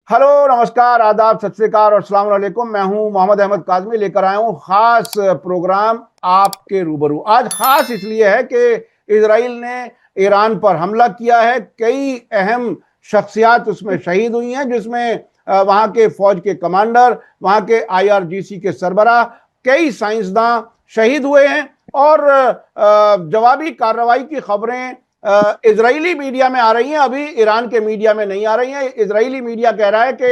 Hello, नमस्कार, आदाब, सत श्री अकाल और अस्सलाम वालेकुम। मैं हूं मोहम्मद अहमद काज़मी, लेकर आया हूं खास प्रोग्राम आपके रूबरू। आज खास इसलिए है कि इजराइल ने ईरान पर हमला किया है। कई अहम शख्सियात उसमें शहीद हुई हैं, जिसमें वहां के फौज के कमांडर, वहां के आईआरजीसी के सरबराह, कई साइंसदान शहीद हुए हैं। और जवाबी कार्रवाई की खबरें इजरायली मीडिया में आ रही हैं, अभी ईरान के मीडिया में नहीं आ रही हैं। इजरायली मीडिया कह रहा है कि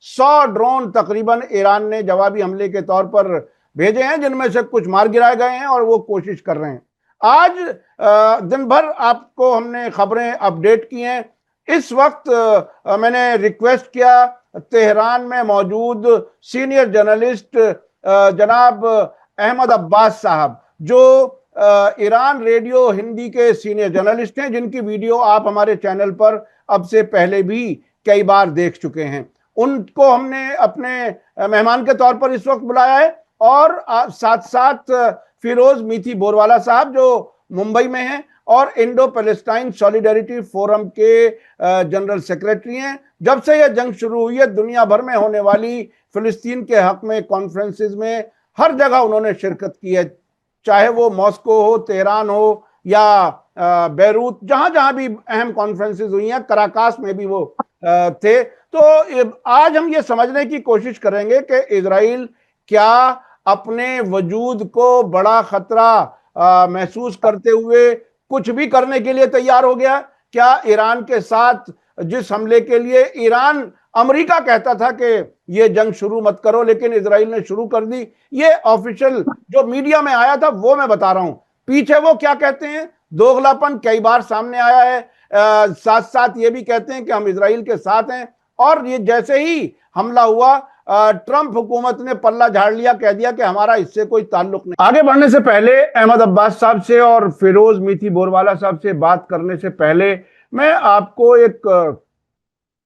100 ड्रोन तकरीबन ईरान ने जवाबी हमले के तौर पर भेजे हैं, जिनमें से कुछ मार गिराए गए हैं और वो कोशिश कर रहे हैं। आज दिन भर आपको हमने खबरें अपडेट की हैं। इस वक्त मैंने रिक्वेस्ट किया तेहरान में मौजूद सीनियर जर्नलिस्ट जनाब अहमद अब्बास साहब, जो ईरान रेडियो हिंदी के सीनियर जर्नलिस्ट हैं, जिनकी वीडियो आप हमारे चैनल पर अब से पहले भी कई बार देख चुके हैं। उनको हमने अपने मेहमान के तौर पर इस वक्त बुलाया है। और साथ साथ फिरोज मीठी बोरवाला साहब, जो मुंबई में हैं और इंडो पैलेस्टाइन सॉलिडेरिटी फोरम के जनरल सेक्रेटरी हैं। जब से यह जंग शुरू हुई है, दुनिया भर में होने वाली फिलिस्तीन के हक में कॉन्फ्रेंसेस में हर जगह उन्होंने शिरकत की है, चाहे वो मॉस्को हो, तेहरान हो या बैरूत, जहां जहां भी अहम कॉन्फ्रेंसेस हुई हैं, कराकास में भी वो थे। तो आज हम ये समझने की कोशिश करेंगे कि इजराइल क्या अपने वजूद को बड़ा खतरा महसूस करते हुए कुछ भी करने के लिए तैयार हो गया। क्या ईरान के साथ जिस हमले के लिए ईरान अमेरिका कहता था कि ये जंग शुरू मत करो, लेकिन इजराइल ने शुरू कर दी। ये ऑफिशियल जो मीडिया में आया था वो मैं बता रहा हूं। पीछे वो क्या कहते हैं, दोगलापन कई बार सामने आया है। साथ साथ ये भी कहते हैं कि हम इजराइल के साथ हैं। और ये जैसे ही हमला हुआ, ट्रंप हुकूमत ने पल्ला झाड़ लिया, कह दिया कि हमारा इससे कोई ताल्लुक नहीं। आगे बढ़ने से पहले अहमद अब्बास साहब से और फिरोज मीठी बोरवाला साहब से बात करने से पहले मैं आपको एक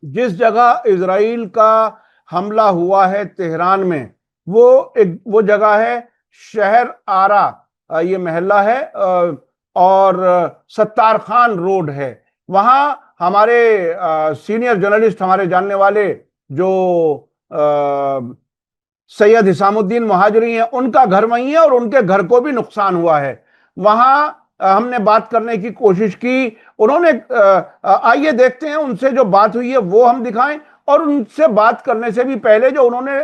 जिस जगह इजराइल का हमला हुआ है तेहरान में, वो जगह है शहर आरा, ये मोहल्ला है, और सत्तार खान रोड है। वहां हमारे सीनियर जर्नलिस्ट, हमारे जानने वाले जो सैयद हिसामुद्दीन मुहाजिरी हैं, उनका घर वहीं है और उनके घर को भी नुकसान हुआ है। वहां हमने बात करने की कोशिश की। उन्होंने आइए देखते हैं उनसे जो बात हुई है वो हम दिखाएं। और उनसे बात करने से भी पहले जो उन्होंने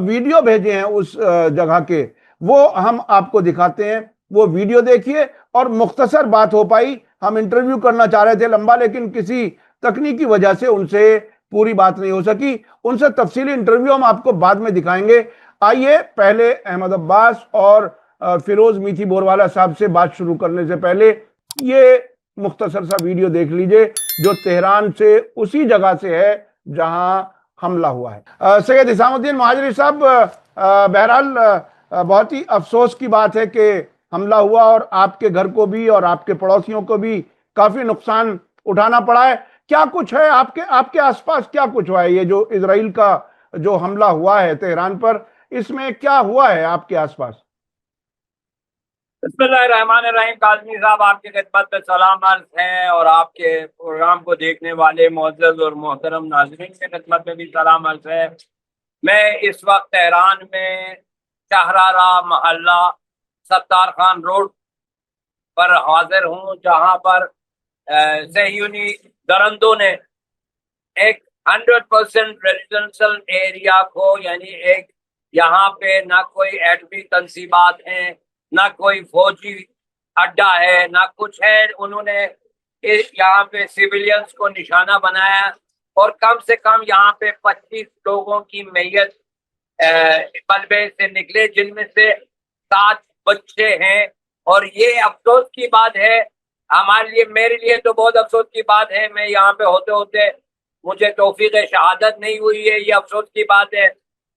वीडियो भेजे हैं उस जगह के, वो हम आपको दिखाते हैं। वो वीडियो देखिए। और मुख्तसर बात हो पाई, हम इंटरव्यू करना चाह रहे थे लंबा, लेकिन किसी तकनीकी वजह से उनसे पूरी बात नहीं हो सकी। उनसे तफसीली इंटरव्यू हम आपको बाद में दिखाएंगे। आइए पहले अहमद अब्बास और फिरोज मीठी बोरवाला साहब से बात शुरू करने से पहले ये मुख्तसर सा वीडियो देख लीजिए, जो तेहरान से उसी जगह से है जहां हमला हुआ है। सैयद हिसामुद्दीन मुहाजिरी साहब, बहरहाल बहुत ही अफसोस की बात है कि हमला हुआ और आपके घर को भी और आपके पड़ोसियों को भी काफी नुकसान उठाना पड़ा है। क्या कुछ है आपके आपके आसपास, क्या कुछ हुआ है? ये जो इजराइल का जो हमला हुआ है तेहरान पर, इसमें क्या हुआ है आपके आसपास? बिस्मिल्लाहिर्रहमानिर्रहीम। काज़मी साहब, आपकी खिदमत में सलाम अर्ज है और आपके प्रोग्राम को देखने वाले मुअज़्ज़ज़ और मोहतरम नाज़रीन की खिदमत में भी सलाम अर्ज है। मैं इस वक्त तेहरान में शाहरारा मोहल्ला सत्तार खान रोड पर हाजिर हूँ, जहाँ पर सह्यूनी दरंदों ने एक 100% रेजिडेंशियल एरिया को, यानी एक यहाँ पे ना कोई एटमी तंसीबात हैं, ना कोई फौजी अड्डा है, ना कुछ है। उन्होंने यहाँ पे सिविलियंस को निशाना बनाया और कम से कम यहाँ पे 25 लोगों की मैयत मलबे से निकले, जिनमें से 7 बच्चे हैं। और ये अफसोस की बात है हमारे लिए, मेरे लिए तो बहुत अफसोस की बात है। मैं यहाँ पे होते होते मुझे तौफीक शहादत नहीं हुई है, ये अफसोस की बात है।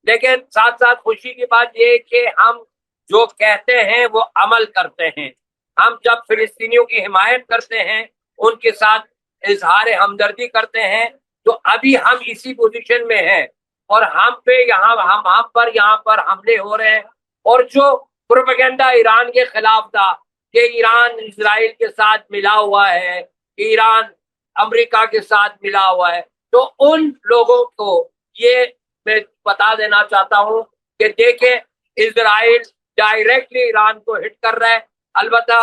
लेकिन साथ साथ खुशी की बात ये कि हम जो कहते हैं वो अमल करते हैं। हम जब फिलिस्तीनियों की हिमायत करते हैं, उनके साथ इजहार हमदर्दी करते हैं, तो अभी हम इसी पोजीशन में हैं और हम पे यहाँ पर हमले हो रहे हैं। और जो प्रोपेगेंडा ईरान के खिलाफ था कि ईरान इजराइल के साथ मिला हुआ है, ईरान अमेरिका के साथ मिला हुआ है, तो उन लोगों को ये मैं बता देना चाहता हूं कि देखें, इजराइल डायरेक्टली ईरान को हिट कर रहा है। अलबत्ता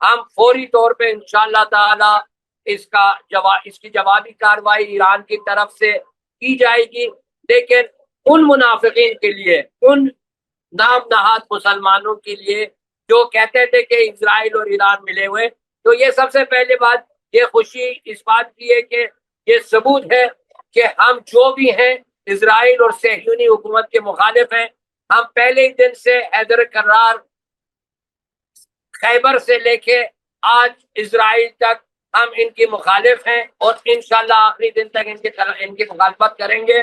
हम फौरी तौर पे इंशाअल्लाह ताला इसकी जवाबी कार्रवाई ईरान की तरफ से की जाएगी। लेकिन उन मुनाफिकीन के लिए, उन नाम नहाद मुसलमानों के लिए जो कहते थे कि इजराइल और ईरान मिले हुए, तो ये सबसे पहले बात, ये खुशी इस बात की है कि ये सबूत है कि हम जो भी हैं इजराइल और सहयूनी हुकूमत के मुखालिफ हैं। हम पहले ही दिन से हैदर करार, खैबर से लेके आज इजराइल तक हम इनकी मुखालिफ हैं और इंशाल्लाह आखिरी दिन तक इनकी मुखालफत करेंगे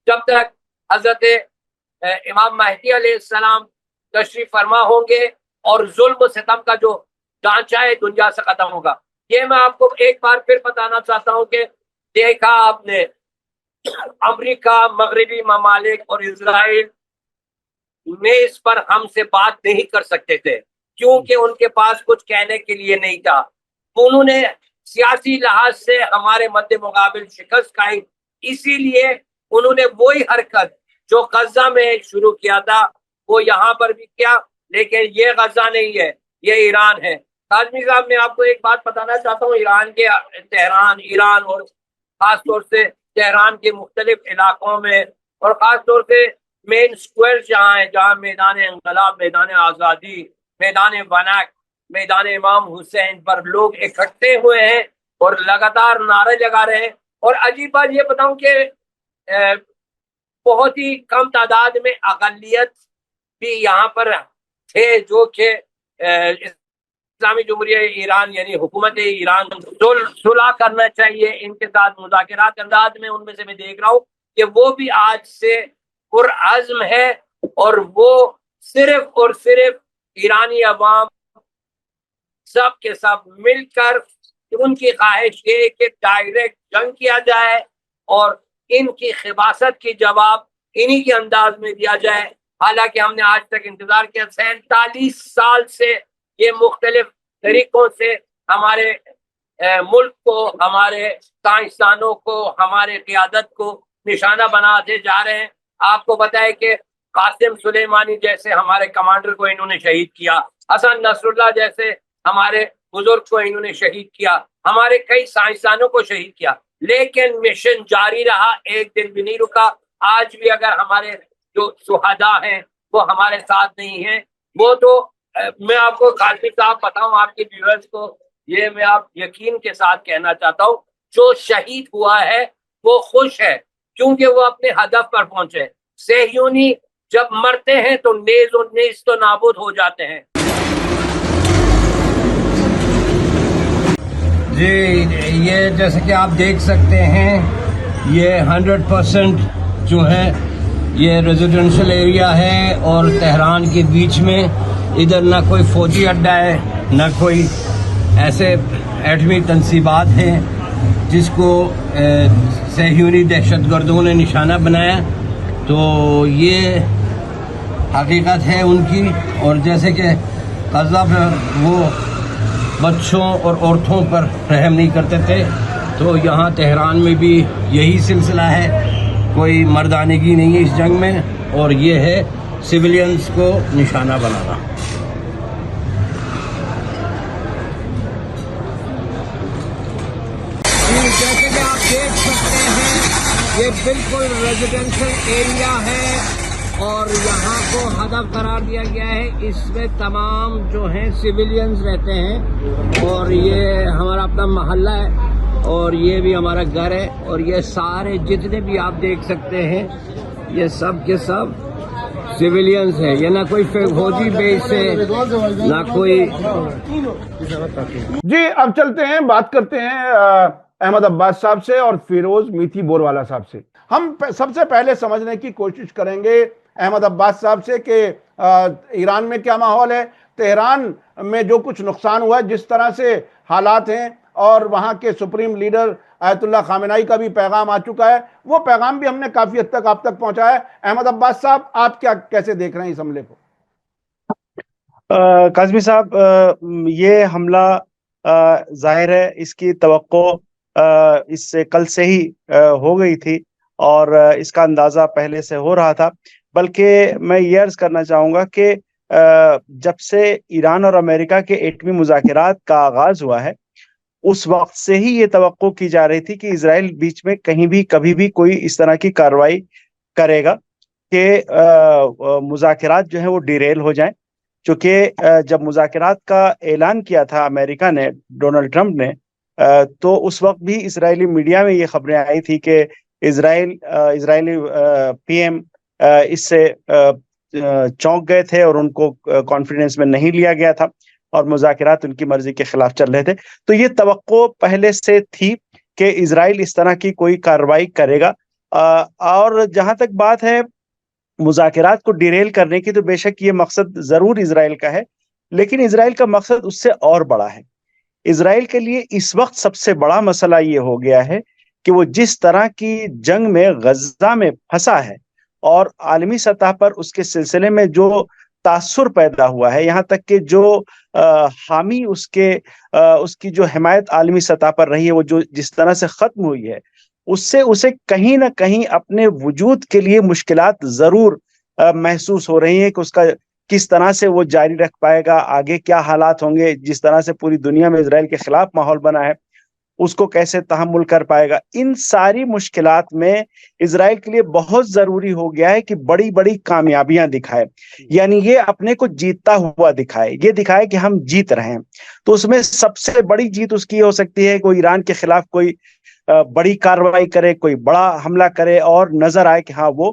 जब तक हजरत इमाम महदी अलैहिस्सलाम तशरीफ फरमा होंगे और जुल्म सितम का जो ढांचा है दुनिया से खत्म होगा। ये मैं आपको एक बार फिर बताना चाहता हूं कि देखा आपने, अमेरिका, मगरबी ममालिक और इजराइल में इस पर हमसे बात नहीं कर सकते थे क्योंकि उनके पास कुछ कहने के लिए नहीं था। उन्होंने सियासी लिहाज से हमारे मध्य मुकाबिल शिकस्त खाई, इसीलिए उन्होंने वही हरकत जो गजा में शुरू किया था वो यहाँ पर भी किया। लेकिन ये गजा नहीं है, ये ईरान है। काज़मी साहब, मैं आपको एक बात बताना चाहता हूँ, ईरान और खास तौर से तेहरान के मुख्तलिफ इलाकों में और खास तौर से मेन स्क्वायर जहाँ है, जहाँ मैदान इंकलाब, मैदान आज़ादी, मैदान वनाक, मैदान इमाम हुसैन पर लोग इकट्ठे हुए हैं और लगातार नारे लगा रहे हैं। और अजीब बात ये बताऊं कि बहुत ही कम तादाद में अक़लियत भी यहाँ पर थे जो कि इस्लामी जमहूरिया ईरान यानी हुकूमत ईरान सुलह करना चाहिए इनके साथ मुज़ाकरात अंदाज में, उनमें से मैं देख रहा हूँ कि वो भी आज से पुरअज़्म है और वो सिर्फ और सिर्फ ईरानी अवाम सब के सब मिलकर उनकी ख्वाहिश ये कि डायरेक्ट जंग किया जाए और इनकी खिबासत की जवाब इन्हीं के अंदाज में दिया जाए। हालांकि हमने आज तक इंतजार किया, 47 साल से ये मुख्तलिफ तरीकों से हमारे मुल्क को, हमारे साइंसदानों को, हमारे क़ियादत को निशाना बनाते जा रहे हैं। आपको बताए कि कासिम सुलेमानी जैसे हमारे कमांडर को इन्होंने शहीद किया, हसन नसरुल्लाह जैसे हमारे बुजुर्ग को इन्होंने शहीद किया, हमारे कई साइंसदानों को शहीद किया, लेकिन मिशन जारी रहा, एक दिन भी नहीं रुका। आज भी अगर हमारे जो सुहदा हैं वो हमारे साथ नहीं हैं, वो तो मैं आपको काज़मी साहब बताऊं, आपके व्यूअर्स को ये मैं आप यकीन के साथ कहना चाहता हूं, जो शहीद हुआ है वो खुश है क्योंकि वो अपने हदफ पर पहुंचे। सहयूनी जब मरते हैं तो नेज और नेज तो नाबूद हो जाते हैं। जी, ये जैसे कि आप देख सकते हैं ये 100% जो है ये रेजिडेंशियल एरिया है और तेहरान के बीच में इधर ना कोई फौजी अड्डा है, ना कोई ऐसे एटमी तनसीबात हैं जिसको सहयूनी दहशतगर्दों ने निशाना बनाया। तो ये हकीकत है उनकी। और जैसे कि गज़ा पर वो बच्चों और औरतों पर रहम नहीं करते थे, तो यहाँ तेहरान में भी यही सिलसिला है, कोई मर्दानगी नहीं है इस जंग में, और ये है सिविलियंस को निशाना बनाना। जैसे कि आप देख सकते हैं ये बिल्कुल रेजिडेंशियल एरिया है और यहाँ को हदफ करार दिया गया है। इसमें तमाम जो हैं सिविलियंस रहते हैं और ये हमारा अपना मोहल्ला है और ये भी हमारा घर है और ये सारे जितने भी आप देख सकते हैं ये सब के सब सिविलियंस है। ये ना कोई फौजी बेस है ना कोई। जी, अब चलते हैं, बात करते हैं अहमद अब्बास साहब से और फिरोज मीठी बोरवाला साहब से। हम सबसे पहले समझने की कोशिश करेंगे अहमद अब्बास साहब से कि ईरान में क्या माहौल है, तेहरान में जो कुछ नुकसान हुआ है, जिस तरह से हालात हैं, और वहाँ के सुप्रीम लीडर आयतुल्लाह खामेनाई का भी पैगाम आ चुका है, वो पैगाम भी हमने काफ़ी हद तक आप तक पहुँचाया है। अहमद अब्बास साहब, आप क्या कैसे देख रहे हैं इस हमले को? काज़मी साहब, ये हमला जाहिर है इसकी तवक्को इससे कल से ही हो गई थी और इसका अंदाजा पहले से हो रहा था। बल्कि मैं ये अर्ज करना चाहूंगा कि जब से ईरान और अमेरिका के एटमी मुज़ाकरात का आगाज हुआ है, उस वक्त से ही ये तवक्को की जा रही थी कि इजराइल बीच में कहीं भी कभी भी कोई इस तरह की कार्रवाई करेगा कि मुज़ाकरात जो है वो डिरेल हो जाएं। चूंकि जब मुज़ाकरात का ऐलान किया था अमेरिका ने, डोनाल्ड ट्रंप ने, तो उस वक्त भी इजरायली मीडिया में ये खबरें आई थी कि इजरायली पीएम इससे चौंक गए थे और उनको कॉन्फिडेंस में नहीं लिया गया था और मुज़ाकरात उनकी मर्जी के खिलाफ चल रहे थे। तो ये तवक्को पहले से थी कि इजराइल इस तरह की कोई कार्रवाई करेगा। और जहां तक बात है मुज़ाकरात को डिरेल करने की, तो बेशक ये मकसद जरूर इजराइल का है, लेकिन इजराइल का मकसद उससे और बड़ा है। इजराइल के लिए इस वक्त सबसे बड़ा मसला ये हो गया है कि वो जिस तरह की जंग में गजा में फंसा है और आलमी सतह पर उसके सिलसिले में जो तासुर पैदा हुआ है, यहाँ तक कि जो हामी उसकी जो हिमायत आलमी सतह पर रही है, वो जो जिस तरह से खत्म हुई है, उससे उसे कहीं ना कहीं अपने वजूद के लिए मुश्किलात जरूर महसूस हो रही हैं कि उसका किस तरह से वो जारी रख पाएगा, आगे क्या हालात होंगे। जिस तरह से पूरी दुनिया में इजराइल के खिलाफ माहौल बना है, उसको कैसे तहम्मुल कर पाएगा। इन सारी मुश्किलात में इजराइल के लिए बहुत जरूरी हो गया है कि बड़ी बड़ी कामयाबियां दिखाए, यानी ये अपने को जीतता हुआ दिखाए, ये दिखाए कि हम जीत रहे हैं। तो उसमें सबसे बड़ी जीत उसकी हो सकती है कि ईरान के खिलाफ कोई बड़ी कार्रवाई करे, कोई बड़ा हमला करे और नजर आए कि हाँ वो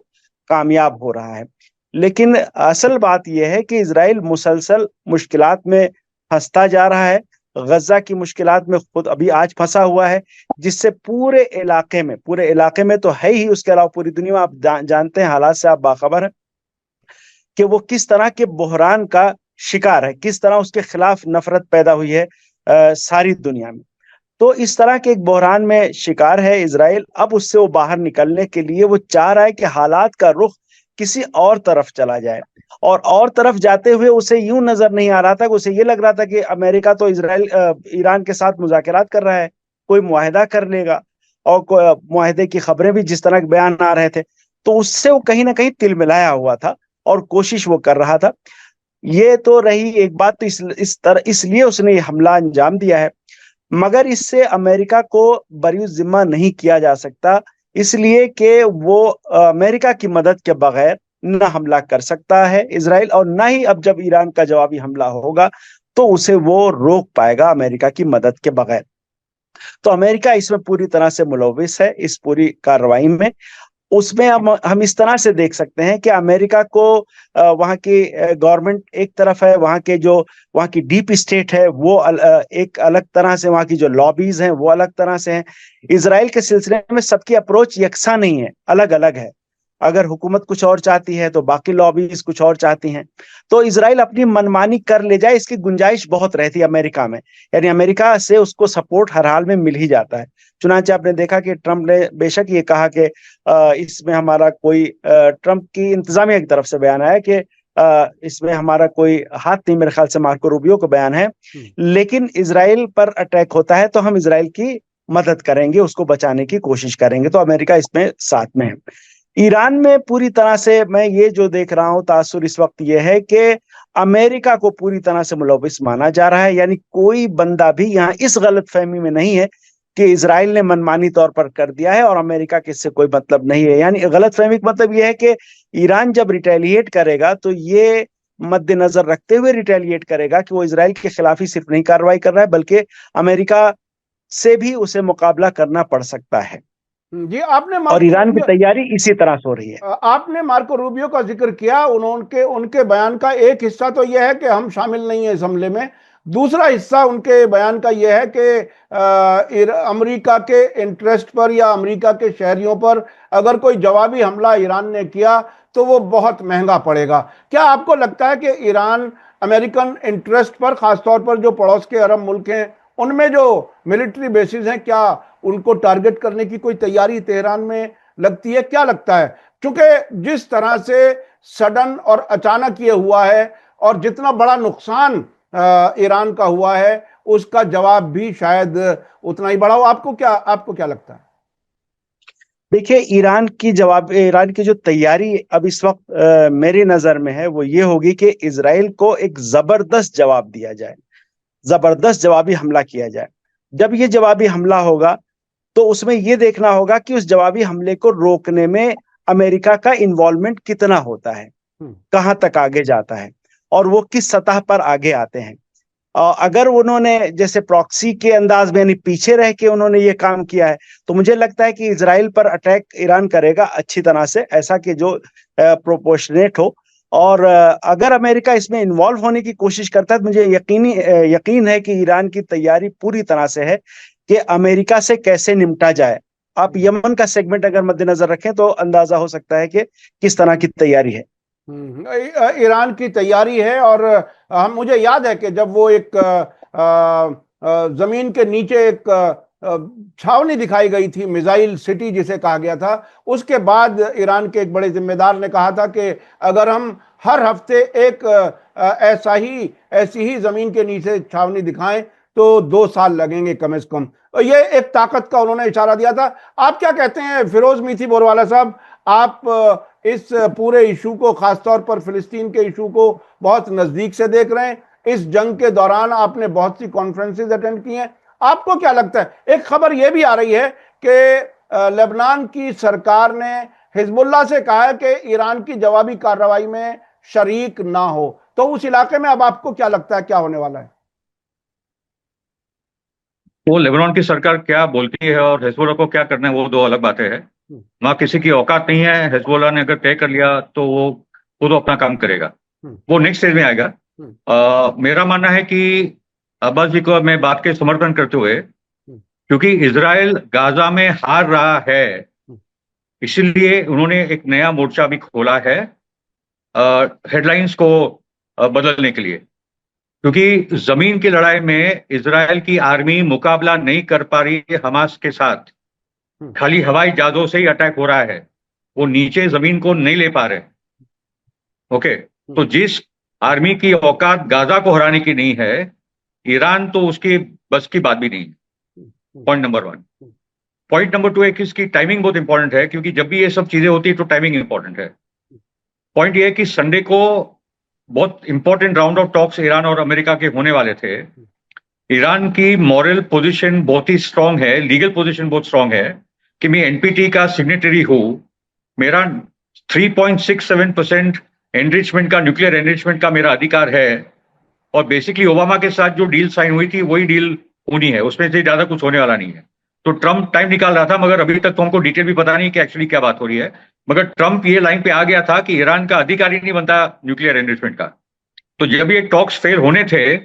कामयाब हो रहा है। लेकिन असल बात यह है कि इजराइल मुसलसल मुश्किलात में फंसता जा रहा है। गजा की मुश्किलात में खुद अभी आज फंसा हुआ है, जिससे पूरे इलाके में तो है ही, उसके अलावा पूरी दुनिया में आप जानते हैं, हालात से आप बाखबर हैं कि वो किस तरह के बहरान का शिकार है, किस तरह उसके खिलाफ नफरत पैदा हुई है सारी दुनिया में। तो इस तरह के एक बहरान में शिकार है इजराइल। अब उससे वो बाहर निकलने के लिए वो चाह रहा है कि हालात का रुख किसी और तरफ चला जाए, और तरफ जाते हुए उसे यूं नजर नहीं आ रहा था कि उसे ये लग रहा था कि अमेरिका तो ईरान के साथ मुज़ाकरात कर रहा है, कोई मुआहदा कर लेगा, और मुआहदे की खबरें भी जिस तरह के बयान आ रहे थे, तो उससे वो कहीं ना कहीं तिलमिलाया हुआ था और कोशिश वो कर रहा था। ये तो रही एक बात। तो इसलिए उसने ये हमला अंजाम दिया है, मगर इससे अमेरिका को बरी जिम्मा नहीं किया जा सकता, इसलिए कि वो अमेरिका की मदद के बगैर न हमला कर सकता है इजराइल, और न ही अब जब ईरान का जवाबी हमला होगा तो उसे वो रोक पाएगा अमेरिका की मदद के बगैर। तो अमेरिका इसमें पूरी तरह से मुलविस है, इस पूरी कार्रवाई में। उसमें हम इस तरह से देख सकते हैं कि अमेरिका को वहाँ की गवर्नमेंट एक तरफ है, वहाँ की डीप स्टेट है वो एक अलग तरह से, वहाँ की जो लॉबीज हैं वो अलग तरह से हैं। इजराइल के सिलसिले में सबकी अप्रोच यकसा नहीं है, अलग अलग है। अगर हुकूमत कुछ और चाहती है तो बाकी लॉबीज कुछ और चाहती हैं। तो इजराइल अपनी मनमानी कर ले जाए, इसकी गुंजाइश बहुत रहती है अमेरिका में, यानी अमेरिका से उसको सपोर्ट हर हाल में मिल ही जाता है। चुनांचे आपने देखा कि ट्रंप ने बेशक ये कहा कि इसमें हमारा कोई, ट्रंप की इंतजामिया की तरफ से बयान आया कि इसमें हमारा कोई हाथ नहीं, मेरे ख्याल से मार्को रूबियो का बयान है, लेकिन इजराइल पर अटैक होता है तो हम इजराइल की मदद करेंगे, उसको बचाने की कोशिश करेंगे। तो अमेरिका इसमें साथ में है। ईरान में पूरी तरह से मैं ये जो देख रहा हूं तासुर इस वक्त ये है कि अमेरिका को पूरी तरह से मुलविस माना जा रहा है, यानी कोई बंदा भी यहाँ इस गलतफहमी में नहीं है कि इजराइल ने मनमानी तौर पर कर दिया है और अमेरिका के इससे कोई मतलब नहीं है। यानी गलतफहमी का मतलब यह है कि ईरान जब रिटेलिएट करेगा तो ये मद्देनजर रखते हुए रिटेलिएट करेगा कि वो इजराइल के खिलाफ ही सिर्फ नहीं कार्रवाई कर रहा है, बल्कि अमेरिका से भी उसे मुकाबला करना पड़ सकता है। जी, आपने और ईरान की तैयारी इसी तरह से हो रही है। आपने मार्को रूबियो का जिक्र किया, उनके बयान का एक हिस्सा तो यह है कि हम शामिल नहीं है इस हमले में, दूसरा हिस्सा उनके बयान का यह है कि अमेरिका के इंटरेस्ट पर या अमेरिका के शहरियों पर अगर कोई जवाबी हमला ईरान ने किया तो वो बहुत महंगा पड़ेगा। क्या आपको लगता है कि ईरान अमेरिकन इंटरेस्ट पर, खासतौर पर जो पड़ोस के अरब मुल्क हैं उनमें जो मिलिट्री बेसिस हैं, क्या उनको टारगेट करने की कोई तैयारी तेहरान में लगती है? क्या लगता है, क्योंकि जिस तरह से सडन और अचानक ये हुआ है और जितना बड़ा नुकसान ईरान का हुआ है उसका जवाब भी शायद उतना ही बड़ा हो। आपको क्या लगता है? देखिए, ईरान की जो तैयारी अब इस वक्त मेरी नजर में है वो ये होगी कि इजराइल को एक जबरदस्त जवाब दिया जाए, जबरदस्त जवाबी हमला किया जाए। जब ये जवाबी हमला होगा तो उसमें ये देखना होगा कि उस जवाबी हमले को रोकने में अमेरिका का इन्वॉल्वमेंट कितना होता है, कहां तक आगे जाता है और वो किस सतह पर आगे आते हैं। अगर उन्होंने जैसे प्रॉक्सी के अंदाज में यानी पीछे रह के उन्होंने ये काम किया है तो मुझे लगता है कि इजराइल पर अटैक ईरान करेगा अच्छी तरह से, ऐसा कि जो प्रोपोर्शनेट हो। और अगर अमेरिका इसमें इन्वॉल्व होने की कोशिश करता है तो मुझे यकीन है कि ईरान की तैयारी पूरी तरह से है कि अमेरिका से कैसे निपटा जाए। आप यमन का सेगमेंट अगर मद्देनजर रखें तो अंदाजा हो सकता है कि किस तरह की तैयारी है। ईरान की तैयारी है। और हम मुझे याद है कि जब वो एक जमीन के नीचे एक छावनी दिखाई गई थी, मिसाइल सिटी जिसे कहा गया था, उसके बाद ईरान के एक बड़े जिम्मेदार ने कहा था कि अगर हम हर हफ्ते एक ऐसी ही जमीन के नीचे छावनी दिखाएं तो 2 साल लगेंगे कम से कम। ये एक ताकत का उन्होंने इशारा दिया था। आप क्या कहते हैं फिरोज मीठी बोरवाला साहब? आप इस पूरे इशू को, खासतौर पर फिलिस्तीन के इशू को बहुत नजदीक से देख रहे हैं। इस जंग के दौरान आपने बहुत सी कॉन्फ्रेंसेस अटेंड की हैं। आपको क्या लगता है? एक खबर यह भी आ रही है कि लेबनान की सरकार ने हिजबुल्लाह से कहा है कि ईरान की जवाबी कार्रवाई में शरीक ना हो। तो उस इलाके में अब आपको क्या लगता है क्या होने वाला है? वो लेबनान की सरकार क्या बोलती है और हिजबुल्लाह को क्या करना है, वो 2 अलग बातें हैं। वहां किसी की औकात नहीं है। हिजबुल्लाह ने अगर तय कर लिया तो वो खुद अपना काम करेगा, वो नेक्स्ट स्टेज में आएगा। मेरा मानना है कि अब्बास जी को मैं बात के समर्थन करते हुए, क्योंकि इजराइल गाजा में हार रहा है, इसीलिए उन्होंने एक नया मोर्चा भी खोला है हेडलाइंस को बदलने के लिए। क्योंकि जमीन की लड़ाई में इजराइल की आर्मी मुकाबला नहीं कर पा रही है हमास के साथ, खाली हवाई जहाजों से ही अटैक हो रहा है, वो नीचे जमीन को नहीं ले पा रहे। ओके, तो जिस आर्मी की औकात गाजा को हराने की नहीं है, ईरान तो उसकी बस की बात भी नहीं है। Point number 1। पॉइंट नंबर 2 है कि इसकी टाइमिंग बहुत इंपॉर्टेंट है, क्योंकि जब भी ये सब चीजें होती है तो टाइमिंग इंपॉर्टेंट है। पॉइंट ये है कि संडे को बहुत important round of talks Iran और अमेरिका के होने वाले थे। ईरान की मॉरल पोजीशन बहुत ही स्ट्रांग है, लीगल पोजीशन बहुत स्ट्रांग है कि मैं एनपीटी का सिग्नेटरी हूं, मेरा 3.67% एनरिचमेंट का, न्यूक्लियर एनरिचमेंट का मेरा अधिकार है, और बेसिकली ओबामा के साथ जो डील साइन हुई थी वही डील होनी है, उसमें से ज्यादा कुछ होने वाला नहीं है। तो ट्रंप टाइम निकाल रहा था, मगर अभी तक तो हमको डिटेल भी पता नहीं कि एक्चुअली क्या बात हो रही है। मगर ट्रंप ये लाइन पे आ गया था कि ईरान का अधिकार ही नहीं बनता न्यूक्लियर एनरिचमेंट का। तो जब ये टॉक्स फेल होने थे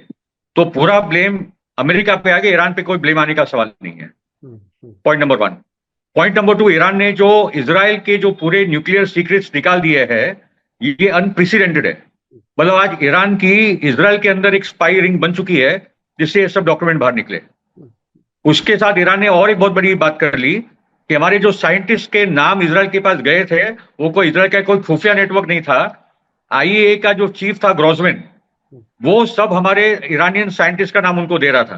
तो पूरा ब्लेम अमेरिका पे आ गया, ईरान पे कोई ब्लेम आने का सवाल नहीं है। Point number 1। Point number 2, Iran ने जो इजराइल के जो पूरे न्यूक्लियर सीक्रेट्स निकाल दिए हैं, ये अनप्रेसिडेंटेड है। मतलब आज ईरान की इजराइल के अंदर एक स्पाई रिंग बन चुकी है जिससे ये सब डॉक्यूमेंट बाहर निकले। उसके साथ ईरान ने और एक बहुत बड़ी बात कर ली कि हमारे जो साइंटिस्ट के नाम इजराइल के पास गए थे, वो कोई इजराइल का कोई खुफिया नेटवर्क नहीं था। आईएए का जो चीफ था ग्रोसमैन, वो सब हमारे ईरानियन साइंटिस्ट का नाम उनको दे रहा था।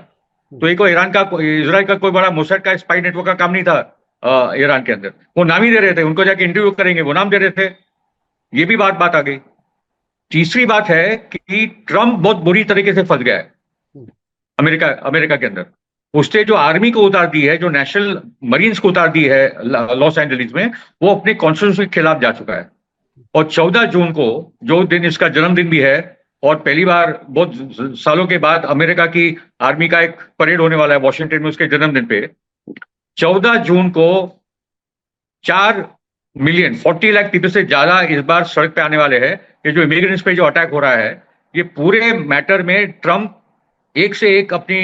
तो ये कोई इजराइल का कोई बड़ा मोसाद का स्पाई नेटवर्क का काम नहीं था ईरान के अंदर। वो नाम ही दे रहे थे, उनको जाके इंटरव्यू करेंगे वो नाम दे रहे थे। ये भी बात आ गई। तीसरी बात है कि ट्रंप बहुत बुरी तरीके से फंस गया है अमेरिका के अंदर। उसने जो आर्मी को उतार दी है, जो नेशनल मरीन्स को उतार दी है लॉस एंजलिस में, वो अपने कॉन्स्टिट्यूशन के खिलाफ जा चुका है। और 14 जून को, जो दिन इसका जन्मदिन भी है, और पहली बार बहुत सालों के बाद अमेरिका की आर्मी का एक परेड होने वाला है वॉशिंगटन में उसके जन्मदिन पे। 14 जून को 4 मिलियन 40 लाख पीपल से ज्यादा इस बार सड़क पे आने वाले हैं। ये जो इमिग्रेंट्स पे जो अटैक हो रहा है, ये पूरे मैटर में ट्रंप एक से एक अपनी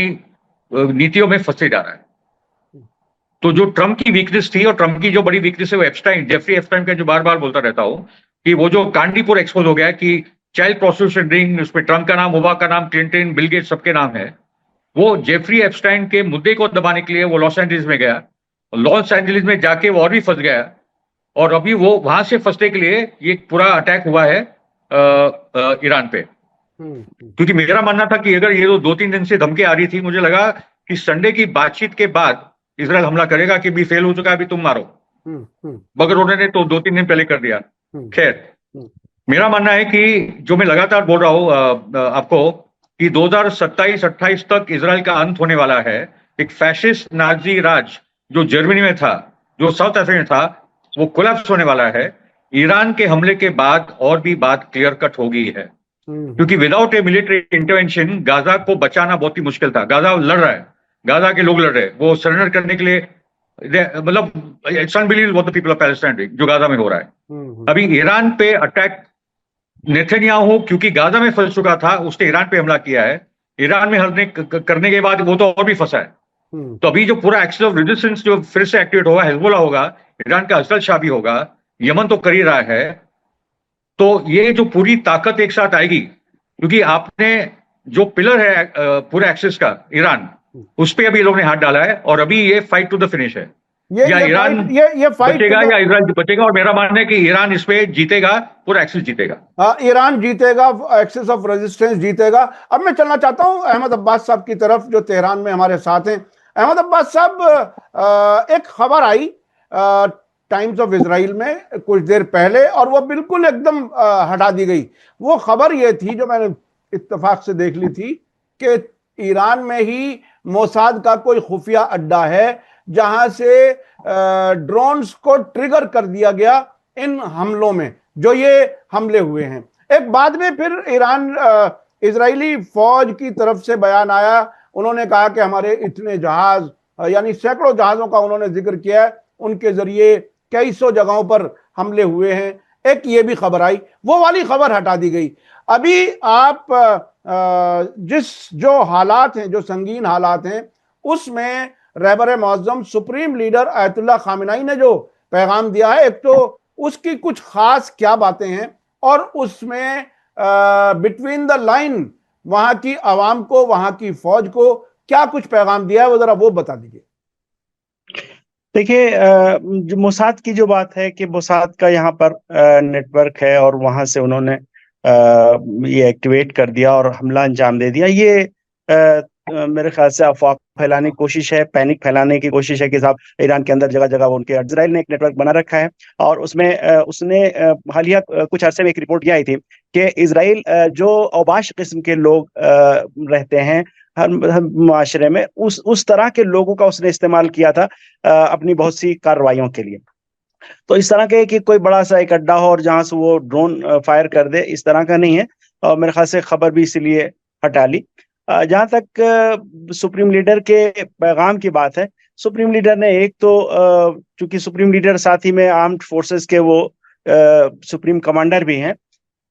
नीतियों में फंसे जा रहा है। तो जो ट्रंप की वीकनेस थी, और ट्रंप की जो बड़ी वीकनेस है, वो जेफरी एप्स्टाइन का जो बार बार बोलता रहता हूं कि वो जो कांडीपुर एक्सपोज हो गया कि चाइल्ड प्रोस्टिट्यूशन रिंग, उसमें ट्रंप का नाम, ओबामा का नाम, क्लिंटन, बिल गेट्स सबके नाम है। वो जेफरी एप्स्टाइन के मुद्दे को दबाने के लिए वो लॉस एंजलिस में गया। लॉस एंजलिस में जाके वो और भी फंस गया, और अभी वो वहां से फंसने के लिए ये पूरा अटैक हुआ है ईरान पे। क्योंकि मेरा मानना था कि अगर ये 2-3 दिन से धमकी आ रही थी, मुझे लगा कि संडे की बातचीत के बाद इजराइल हमला करेगा कि भी फेल हो चुका है, अभी तुम मारो, मगर उन्होंने तो 2-3 दिन पहले कर दिया। खैर, मेरा मानना है कि जो मैं लगातार बोल रहा हूं आपको कि 2027-28 तक इजराइल का अंत होने वाला है। एक फैशिस्ट नाजी राज जो जर्मनी में था, जो साउथ अफ्रीका में था, वो कोलैप्स होने वाला है। ईरान के हमले के बाद और भी बात क्लियर कट हो गई है, क्योंकि विदाउट ए मिलिट्री इंटरवेंशन गाजा को बचाना बहुत ही मुश्किल था। गाजा लड़ रहा है, गाजा के लोग लड़ रहे हैं, वो सरेंडर करने के लिए, मतलब it's unbelievable what the people of Palestine जो गाजा में हो रहा है। अभी ईरान पे अटैक नेतन्याहू क्योंकि गाजा में फंस चुका था, उसने ईरान पे हमला किया है। ईरान में हमले करने के बाद वो तो और भी फंसा है। तो अभी जो पूरा एक्सेस ऑफ रेजिस्टेंस जो फिर से एक्टिवेट होगा, हिजबुल्लाह होगा, ईरान का असद शाह भी होगा, यमन तो कर ही रहा है। तो ये जो पूरी ताकत एक साथ आएगी, क्योंकि आपने जो पिलर है पूरे एक्सेस का, ईरान, उस पर अभी लोगों ने हाथ डाला है और अभी ये फाइट टू द फिनिश है। या ईरान बचेगा या इजराइल बचेगा, और मेरा मानना है कि ईरान इस पे जीतेगा, पूरा एक्सेस जीतेगा। ईरान जीतेगा, एक्सेस ऑफ रेजिस्टेंस जीतेगा। अब मैं चलना चाहता हूं अहमद अब्बास साहब की तरफ, जो तेहरान में हमारे साथ हैं। अहमद अब्बास साहब, एक खबर आई टाइम्स ऑफ इजराइल में कुछ देर पहले, और वो बिल्कुल एकदम हटा दी गई। वो खबर ये थी, जो मैंने इत्तेफाक से देख ली थी, कि ईरान में ही मोसाद का कोई खुफिया अड्डा है, जहां से ड्रोन्स को ट्रिगर कर दिया गया इन हमलों में, जो ये हमले हुए हैं। एक बाद में फिर इजरायली फौज की तरफ से बयान आया, उन्होंने कहा कि हमारे इतने जहाज, यानी सैकड़ों जहाजों का उन्होंने जिक्र किया है, उनके जरिए कई सौ जगहों पर हमले हुए हैं। एक ये भी खबर आई, वो वाली खबर हटा दी गई। अभी आप जो हालात हैं, जो संगीन हालात हैं, उसमें रहबर मुअज्जम सुप्रीम लीडर आयतुल्लाह खामेनी ने जो पैगाम दिया है, एक तो उसकी कुछ खास क्या बातें हैं, और उसमें बिटवीन द लाइन वहां की आवाम को, वहां की फौज को क्या कुछ पैगाम दिया है, वो जरा वो बता दीजिए। देखिए, जो मोसाद की जो बात है कि मोसाद का यहाँ पर नेटवर्क है और वहां से उन्होंने ये एक्टिवेट कर दिया और हमला अंजाम दे दिया, ये मेरे ख्याल से अफवाह फैलाने की कोशिश है, पैनिक फैलाने की कोशिश है कि साहब ईरान के अंदर जगह जगह उनके, इजराइल ने एक नेटवर्क बना रखा है। और उसमें उसने हालिया कुछ अरसे में एक रिपोर्ट ये आई थी कि इजराइल जो औबाश किस्म के लोग रहते हैं हर माशरे में, उस तरह के लोगों का उसने इस्तेमाल किया था अपनी बहुत सी कार्रवाइयों के लिए। तो इस तरह के कि कोई बड़ा सा एक अड्डा हो और जहां से वो ड्रोन फायर कर दे, इस तरह का नहीं है। और मेरे ख्याल से खबर भी इसलिए हटा ली। जहां तक सुप्रीम लीडर के पैगाम की बात है, सुप्रीम लीडर ने एक तो चूंकि सुप्रीम लीडर साथ ही में आर्म्ड फोर्सेस के वो सुप्रीम कमांडर भी हैं,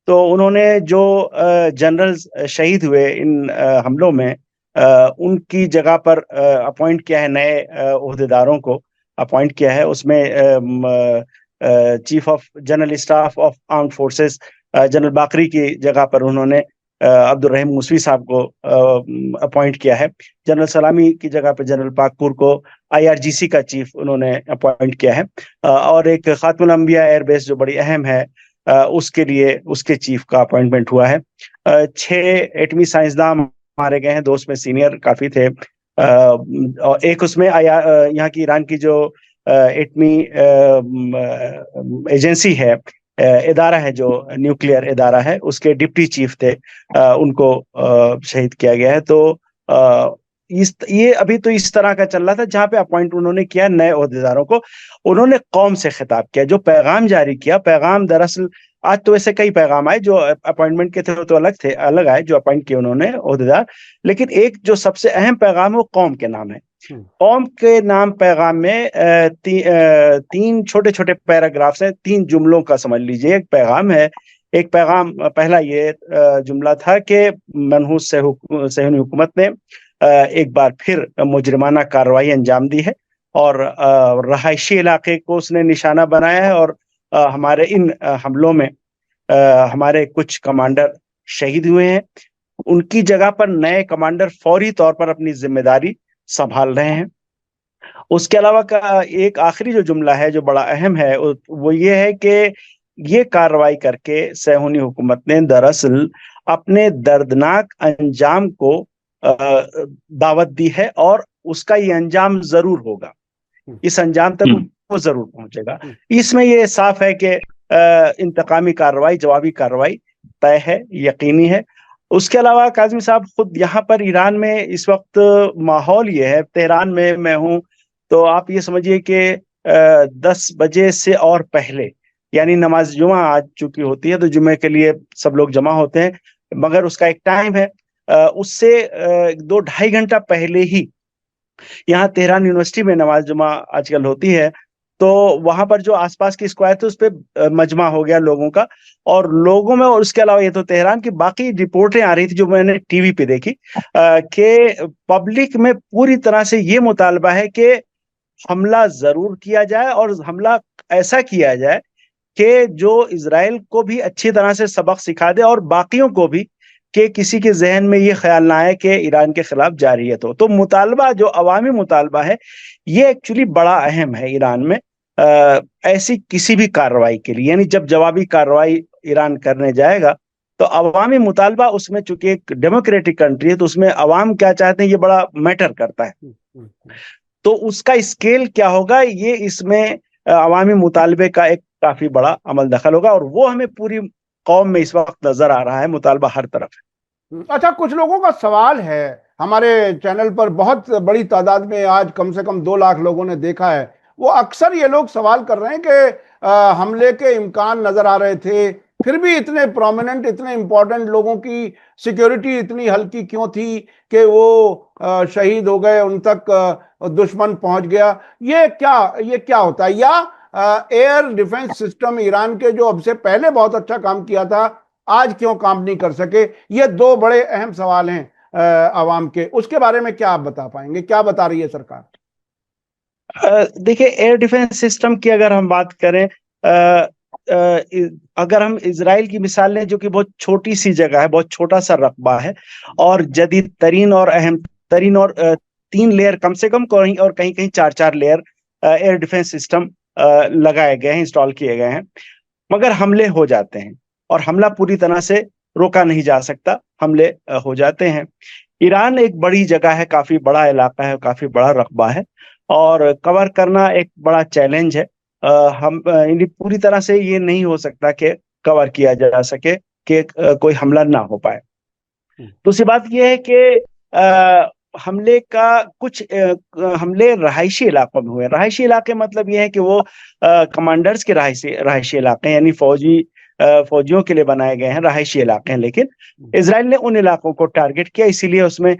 तो उन्होंने जो जनरल्स शहीद हुए इन हमलों में, उनकी जगह पर अपॉइंट किया है, नए ओहदेदारों को अपॉइंट किया है। उसमें chief of general staff of armed forces general बाकरी की जगह पर उन्होंने अब्दुल रहीम मूसवी साहब को अपॉइंट किया है। जनरल सलामी की जगह पर जनरल पाकपुर को IRGC का चीफ उन्होंने अपॉइंट किया है। और एक खातमुल अंबिया एयरबेस जो बड़ी अहम है, उसके लिए उसके चीफ का अपॉइंटमेंट हुआ है। 6 एटमी साइंसदान मारे गए हैं, 2 उसमें सीनियर काफी थे। और एक उसमें यहाँ की ईरान की जो एटमी एजेंसी है, इदारा है, जो न्यूक्लियर इदारा है, उसके डिप्टी चीफ थे, उनको शहीद किया गया है। तो ये अभी तो इस तरह का चल रहा था, जहां पे अपॉइंट उन्होंने किया नए ओहदेदारों को। उन्होंने कौम से खिताब किया, जो पैगाम जारी किया, पैगाम दरअसल आज तो वैसे कई पैगाम आए, जो अपॉइंटमेंट के थे तो अलग आए, जो अपॉइंट किए उन्होंने ओहदेदार, लेकिन एक जो सबसे अहम पैगाम है वो कौम के नाम है। कौम के नाम पैगाम में 3 छोटे छोटे पैराग्राफ्स हैं, 3 जुमलों का समझ लीजिए एक पैगाम है। एक पैगाम पहला ये जुमला था कि मनहूस सहूनी हुकूमत ने एक बार फिर मुजरिमाना कार्रवाई अंजाम दी है और रहायशी इलाके को उसने निशाना बनाया है, और हमारे इन हमलों में हमारे कुछ कमांडर शहीद हुए हैं। उनकी जगह पर नए कमांडर फौरी तौर पर अपनी जिम्मेदारी संभाल रहे हैं। उसके अलावा का एक आखिरी जो जुमला है, जो बड़ा अहम है, वो ये है कि ये कार्रवाई करके सेहूनी हुकूमत ने दरअसल अपने दर्दनाक अंजाम को दावत दी है, और उसका ये अंजाम जरूर होगा, इस अंजाम तक वो जरूर पहुंचेगा। इसमें ये साफ है कि इंतकामी कार्रवाई, जवाबी कार्रवाई तय है, यकीनी है। उसके अलावा काज़मी साहब, खुद यहाँ पर ईरान में इस वक्त माहौल ये है, तेहरान में मैं हूँ, तो आप ये समझिए कि 10 बजे से और पहले, यानी नमाज जुमा आज चुकी होती है तो जुमे के लिए सब लोग जमा होते हैं, मगर उसका एक टाइम है, उससे 2-2.5 घंटा पहले ही यहाँ तेहरान यूनिवर्सिटी में नमाज जुमा आजकल होती है, तो वहां पर जो आसपास की स्क्वायर थे उस पे मजमा हो गया लोगों का, और लोगों में, और उसके अलावा ये तो तेहरान की बाकी रिपोर्टें आ रही थी जो मैंने टीवी पे देखी, कि पब्लिक में पूरी तरह से ये मुतालबा है कि हमला जरूर किया जाए, और हमला ऐसा किया जाए कि जो इजराइल को भी अच्छी तरह से सबक सिखा दे और बाकियों को भी, कि किसी के जहन में ये ख्याल ना आए कि ईरान के खिलाफ जारियत हो। तो मुतालबा, जो अवामी मुतालबा है, ये एक्चुअली बड़ा अहम है ईरान में, ऐसी किसी भी कार्रवाई के लिए, यानी जब जवाबी कार्रवाई ईरान करने जाएगा तो अवामी मुतालबा, उसमें चूंकि एक डेमोक्रेटिक कंट्री है तो उसमें अवाम क्या चाहते हैं ये बड़ा मैटर करता है, तो उसका स्केल क्या होगा, ये इसमें अवामी मुतालबे का एक काफी बड़ा अमल दखल होगा, और वो हमें पूरी कौम में इस वक्त नजर आ रहा है, मुतालबा हर तरफ है। अच्छा, कुछ लोगों का सवाल है, हमारे चैनल पर बहुत बड़ी तादाद में, आज कम से कम 2 लाख लोगों ने देखा है, वो अक्सर ये लोग सवाल कर रहे हैं कि हमले के इम्कान नजर आ रहे थे, फिर भी इतने प्रोमिनेंट, इतने इंपॉर्टेंट लोगों की सिक्योरिटी इतनी हल्की क्यों थी कि वो शहीद हो गए, उन तक दुश्मन पहुंच गया। ये क्या होता है? या एयर डिफेंस सिस्टम ईरान के, जो अब से पहले बहुत अच्छा काम किया था, आज क्यों काम नहीं कर सके? ये 2 बड़े अहम सवाल हैं आवाम के। उसके बारे में क्या आप बता पाएंगे, क्या बता रही है सरकार? देखिए, एयर डिफेंस सिस्टम की अगर हम बात करें, अगर हम इजराइल की मिसाल लें, जो कि बहुत छोटी सी जगह है, बहुत छोटा सा रकबा है, और जदीद तरीन और अहम तरीन, और 3 लेयर कम से कम, और कहीं कहीं 4-4 लेयर एयर डिफेंस सिस्टम लगाए गए हैं, इंस्टॉल किए गए हैं, मगर हमले हो जाते हैं, और हमला पूरी तरह से रोका नहीं जा सकता, हमले हो जाते हैं। ईरान एक बड़ी जगह है, काफी बड़ा इलाका है, काफी बड़ा रकबा है, और कवर करना एक बड़ा चैलेंज है। हम पूरी तरह से ये नहीं हो सकता कि कवर किया जा सके, कि कोई हमला ना हो पाए। दूसरी बात यह है कि हमले का कुछ हमले रहायशी इलाकों में हुए। रहायशी इलाके मतलब ये है कि वो कमांडर्स के रहायशी इलाके, यानी फौजियों के लिए बनाए गए हैं रहायशी इलाके हैं, लेकिन इजराइल ने उन इलाकों को टारगेट किया, इसीलिए उसमें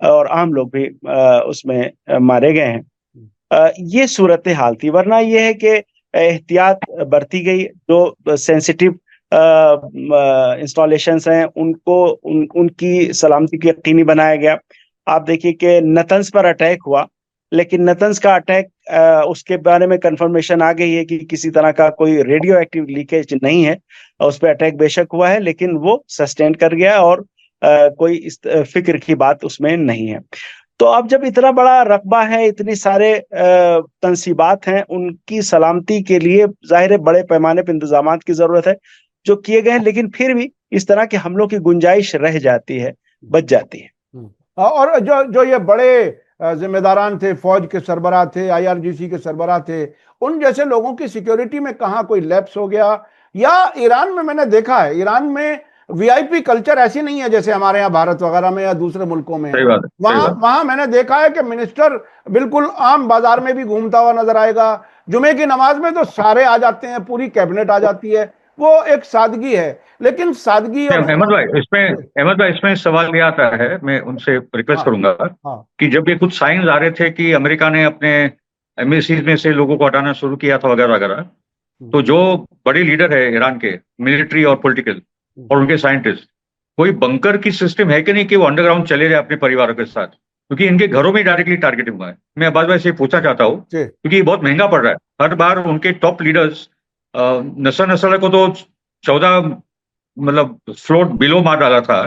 और आम लोग भी उसमें मारे गए हैं। ये सूरत हाल थी, वरना यह है कि एहतियात बरती गई, जो सेंसिटिव इंस्टॉलेशंस हैं उनकी सलामती को यकीनी बनाया गया। आप देखिए कि नतंज पर अटैक हुआ, लेकिन नतंज का अटैक, उसके बारे में कंफर्मेशन आ गई है कि किसी तरह का कोई रेडियो एक्टिव लीकेज नहीं है, उस पर अटैक बेशक हुआ है लेकिन वो सस्टेन कर गया, और कोई इस फिक्र की बात उसमें नहीं है। तो अब जब इतना बड़ा रकबा है, इतने सारे तंसीबात हैं, उनकी सलामती के लिए जाहिर है बड़े पैमाने पर इंतजामात की जरूरत है, जो किए गए हैं, लेकिन फिर भी इस तरह के हमलों की गुंजाइश रह जाती है, बच जाती है। और जो ये बड़े जिम्मेदारान थे, फौज के सरबराह थे, IRGC के सरबराह थे, उन जैसे लोगों की सिक्योरिटी में कहाँ कोई लैप्स हो गया? या ईरान में मैंने देखा है, ईरान में VIP कल्चर ऐसी नहीं है जैसे हमारे यहाँ भारत वगैरह में या दूसरे मुल्कों में। वहां मैंने देखा है कि मिनिस्टर बिल्कुल आम बाजार में भी घूमता हुआ नजर आएगा, जुमे की नमाज में तो सारे आ जाते हैं, पूरी कैबिनेट आ जाती है, वो एक सादगी है। लेकिन सादगी और अहमद भाई इसमें सवाल ये आता है, मैं उनसे रिक्वेस्ट करूंगा कि जब ये कुछ साइंस आ रहे थे कि अमेरिका ने अपने एम्बेसीज में से लोगों को हटाना शुरू किया था वगैरह वगैरह, तो जो बड़े लीडर है ईरान के, मिलिट्री और पॉलिटिकल और उनके साइंटिस्ट, कोई बंकर की सिस्टम है कि नहीं कि वो अंडरग्राउंड चले जाए अपने परिवारों के साथ, क्योंकि इनके घरों में डायरेक्टली टारगेट हुआ है। मैं अब्बास भाई से पूछना चाहता हूँ, क्योंकि ये बहुत महंगा पड़ रहा है। हर बार उनके टॉप लीडर्स नसर को तो 14 मतलब फ्लोट बिलो मार डाला था,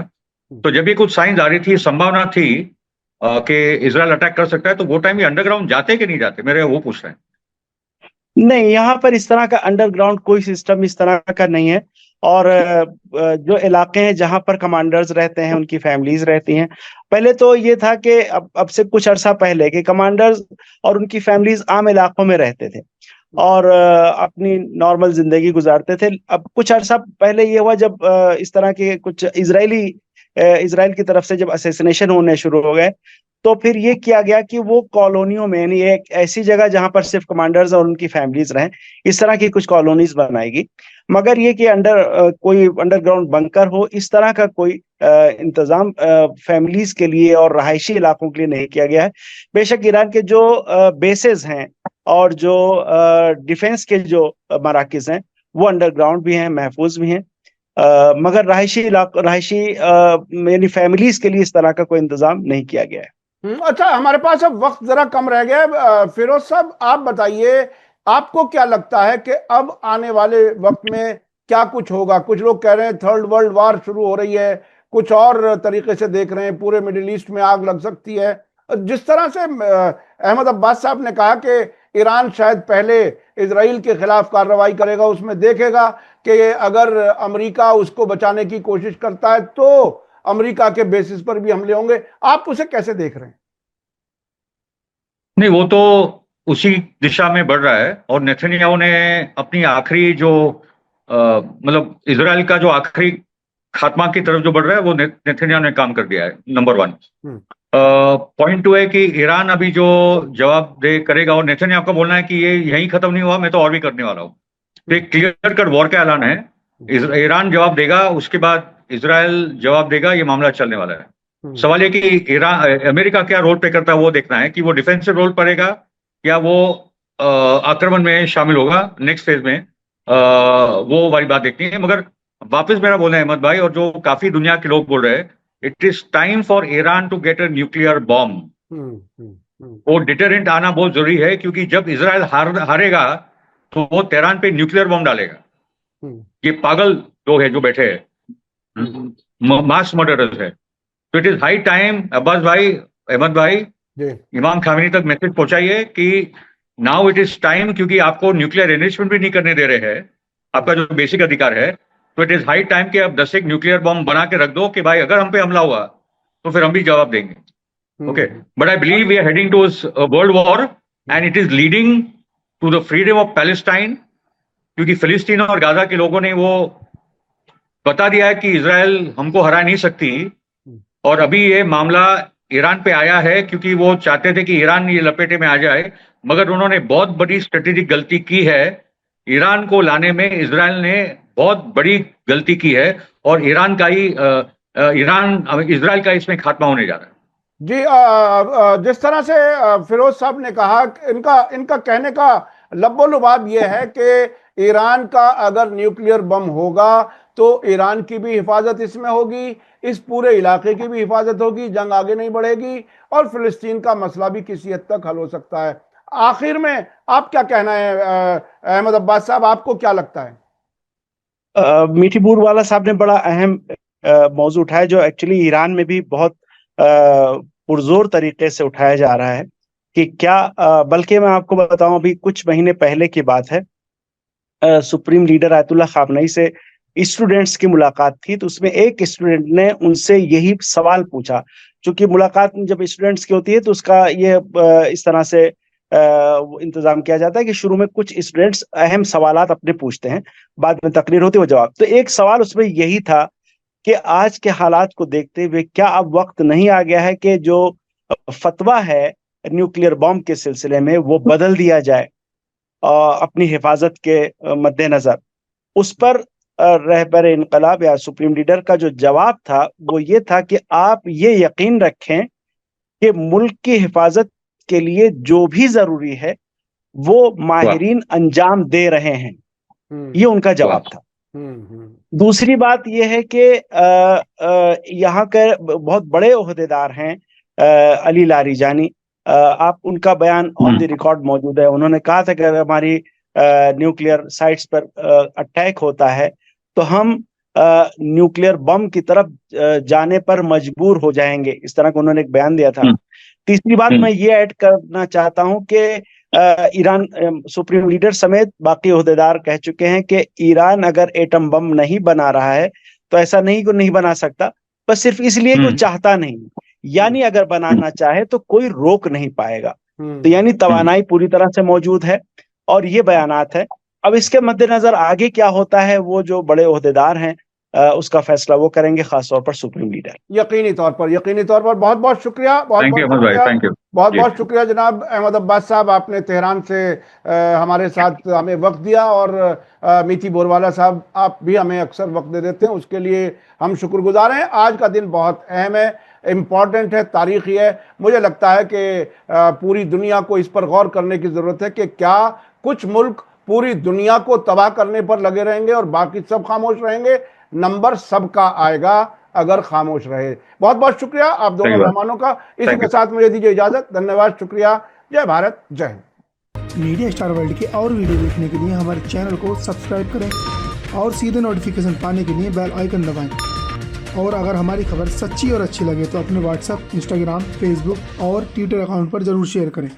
तो जब ये कुछ साइंस आ रही थी, संभावना थी कि इजराइल अटैक कर सकता है, तो वो टाइम ये अंडरग्राउंड जाते कि नहीं जाते, मेरे वो पूछ रहे हैं। नहीं, यहाँ पर इस तरह का अंडरग्राउंड कोई सिस्टम इस तरह का नहीं है। और जो इलाके हैं जहाँ पर कमांडर्स रहते हैं, उनकी फैमिलीज रहती हैं। पहले तो ये था कि अब से कुछ अरसा पहले कि कमांडर्स और उनकी फैमिलीज आम इलाकों में रहते थे और अपनी नॉर्मल जिंदगी गुजारते थे। अब कुछ अरसा पहले ये हुआ जब इस तरह के कुछ इजराइल की तरफ से जब असैसिनेशन होने शुरू हो गए, तो फिर ये किया गया कि वो कॉलोनियों में, यानी एक ऐसी जगह जहां पर सिर्फ कमांडर्स और उनकी फैमिलीज रहें, इस तरह की कुछ कॉलोनीज बनाएगी। मगर ये कि कोई अंडरग्राउंड बंकर हो, इस तरह का कोई इंतजाम फैमिलीज के लिए और रहायशी इलाकों के लिए नहीं किया गया है। बेशक ईरान के जो बेसेस हैं और जो डिफेंस के जो मराकिज हैं वो अंडरग्राउंड भी हैं, महफूज भी हैं, मगर रहायशी यानी फैमिलीज के लिए इस तरह का कोई इंतजाम नहीं किया गया है। अच्छा, हमारे पास अब वक्त जरा कम रह गया है। फिरोज साहब, आप बताइए, आपको क्या लगता है कि अब आने वाले वक्त में क्या कुछ होगा? कुछ लोग कह रहे हैं थर्ड वर्ल्ड वॉर शुरू हो रही है, कुछ और तरीके से देख रहे हैं पूरे मिडिल ईस्ट में आग लग सकती है। जिस तरह से अहमद अब्बास साहब ने कहा कि ईरान शायद पहले इजराइल के खिलाफ कार्रवाई करेगा, उसमें देखेगा कि अगर अमेरिका उसको बचाने की कोशिश करता है तो अमेरिका के बेसिस पर भी हमले होंगे। आप उसे कैसे देख रहे हैं? नहीं, वो तो उसी दिशा में बढ़ रहा है। और नेतन्याहू ने अपनी आखिरी जो मतलब इजराइल का जो आखिरी खात्मा की तरफ जो बढ़ रहा है, वो नेतन्याहू ने काम कर दिया है, नंबर 1। पॉइंट 2 है कि ईरान अभी जो जवाब दे करेगा, और नेतन्याहू का बोलना है कि ये यहीं खत्म नहीं हुआ, मैं तो और भी करने वाला हूँ। तो एक क्लियर कट वॉर का ऐलान है। ईरान जवाब देगा, उसके बाद इजराइल जवाब देगा, ये मामला चलने वाला है। सवाल ये कि ईरान अमेरिका क्या रोल प्ले करता है, वो देखना है कि वो डिफेंसिव रोल पड़ेगा या वो आक्रमण में शामिल होगा नेक्स्ट फेज में। वो वाली बात देखनी है। मगर वापस मेरा बोलना है अहमद भाई, और जो काफी दुनिया के लोग बोल रहे हैं, it is time for Iran to get a nuclear bomb. वो डिटरेंट आना बहुत जरूरी है, क्योंकि जब इजराइल हारेगा तो वो तेहरान पे न्यूक्लियर बॉम्ब डालेगा। ये पागल लोग हैं जो बैठे हैं, मास मर्डरर्स है। तो it is high time, Abbas भाई, अहमद भाई, इमाम खामेनी तक मैसेज पहुंचाइए कि नाउ इट इज टाइम, क्योंकि आपको न्यूक्लियर एनरिचमेंट भी नहीं करने दे रहे हैं, आपका जो बेसिक अधिकार है। तो इट इज हाई टाइम कि आप 10 एक न्यूक्लियर बॉम्ब बना के रख दो कि भाई अगर हम पे हमला हुआ तो फिर हम भी जवाब देंगे। Okay, but I believe we are heading to world war and it is leading to the freedom of Palestine, क्योंकि फिलिस्तीन और गाजा के लोगों ने वो बता दिया है कि इजराइल हमको हरा नहीं सकती। और अभी ये मामला ईरान पे आया है क्योंकि वो चाहते थे कि ईरान ये लपेटे में आ जाए, मगर उन्होंने बहुत बड़ी स्ट्रेटेजिक गलती की है। ईरान को लाने में इजराइल ने बहुत बड़ी गलती की है, और ईरान का ही इजराइल का इसमें खात्मा होने जा रहा है। जी, जिस तरह से फिरोज साहब ने कहा, इनका कहने का लब्बो-लुबाब यह है कि ईरान का अगर न्यूक्लियर बम होगा तो ईरान की भी हिफाजत इसमें होगी, इस पूरे इलाके की भी हिफाजत होगी, जंग आगे नहीं बढ़ेगी और फिलिस्तीन का मसला भी किसी हद तक हल हो सकता है। आखिर में आप क्या कहना है अहमद अब्बास साहब, आपको क्या लगता है? मीठी बूरवाला साहब ने बड़ा अहम मौजू उठाया, जो एक्चुअली ईरान में भी बहुत पुरजोर तरीके से उठाया जा रहा है कि क्या, बल्कि मैं आपको बताऊं, अभी कुछ महीने पहले की बात है, सुप्रीम लीडर आयतुल्लाह खामनेई से स्टूडेंट्स की मुलाकात थी। तो उसमें एक स्टूडेंट ने उनसे यही सवाल पूछा। चूंकि मुलाकात जब स्टूडेंट्स की होती है तो उसका ये इस तरह से इंतजाम किया जाता है कि शुरू में कुछ स्टूडेंट्स अहम सवालात अपने पूछते हैं, बाद में तकरीर होती है वो जवाब। तो एक सवाल उसमें यही था कि आज के हालात को देखते हुए क्या अब वक्त नहीं आ गया है कि जो फतवा है न्यूक्लियर बॉम्ब के सिलसिले में वो बदल दिया जाए अपनी हिफाजत के मद्देनजर। उस पर रहबर इनकलाब या सुप्रीम लीडर का जो जवाब था वो ये था कि आप ये यकीन रखें कि मुल्क की हिफाजत के लिए जो भी जरूरी है वो माहिरीन अंजाम दे रहे हैं। ये उनका जवाब था। दूसरी बात यह है कि यहाँ के बहुत बड़े ओहदेदार हैं, अली लारीजानी, आप उनका बयान ऑन द रिकॉर्ड मौजूद है। उन्होंने कहा था कि अगर हमारी न्यूक्लियर साइट्स पर अटैक होता है तो हम न्यूक्लियर बम की तरफ जाने पर मजबूर हो जाएंगे, इस तरह का उन्होंने एक बयान दिया था। तीसरी बात मैं ये ऐड करना चाहता हूं कि ईरान सुप्रीम लीडर समेत बाकी ओहदेदार कह चुके हैं कि ईरान अगर एटम बम नहीं बना रहा है तो ऐसा नहीं को नहीं बना सकता, बस सिर्फ इसलिए कि वो चाहता नहीं, यानी अगर बनाना चाहे तो कोई रोक नहीं पाएगा। तो यानी तवानाई पूरी तरह से मौजूद है और ये बयानात है। अब इसके मद्देनजर आगे क्या होता है वो जो बड़े ओहदेदार हैं उसका फैसला वो करेंगे, खासतौर पर सुप्रीम लीडर। यकीनी तौर पर बहुत बहुत शुक्रिया, बहुत बहुत शुक्रिया जनाब अहमद अब्बास साहब, आपने तेहरान से हमारे साथ हमें वक्त दिया, और मीठी बोरवाला साहब आप भी हमें अक्सर वक्त दे देते हैं, उसके लिए हम शुक्रगुजार हैं। आज का दिन बहुत अहम है, इम्पॉर्टेंट है, तारीखी है। मुझे लगता है कि पूरी दुनिया को इस पर गौर करने की ज़रूरत है कि क्या कुछ मुल्क पूरी दुनिया को तबाह करने पर लगे रहेंगे और बाकी सब खामोश रहेंगे? नंबर सबका आएगा अगर खामोश रहे। बहुत बहुत शुक्रिया आप दोनों मेहमानों का। इसी के साथ मुझे दीजिए इजाजत। धन्यवाद, शुक्रिया, जय भारत, जय हिंद। मीडिया स्टार वर्ल्ड के और वीडियो देखने के लिए हमारे चैनल को सब्सक्राइब करें और सीधे नोटिफिकेशन पाने के लिए बेल आइकन दबाएं। और अगर हमारी खबर सच्ची और अच्छी लगे तो अपने व्हाट्सएप, इंस्टाग्राम, फेसबुक और ट्विटर अकाउंट पर जरूर शेयर करें।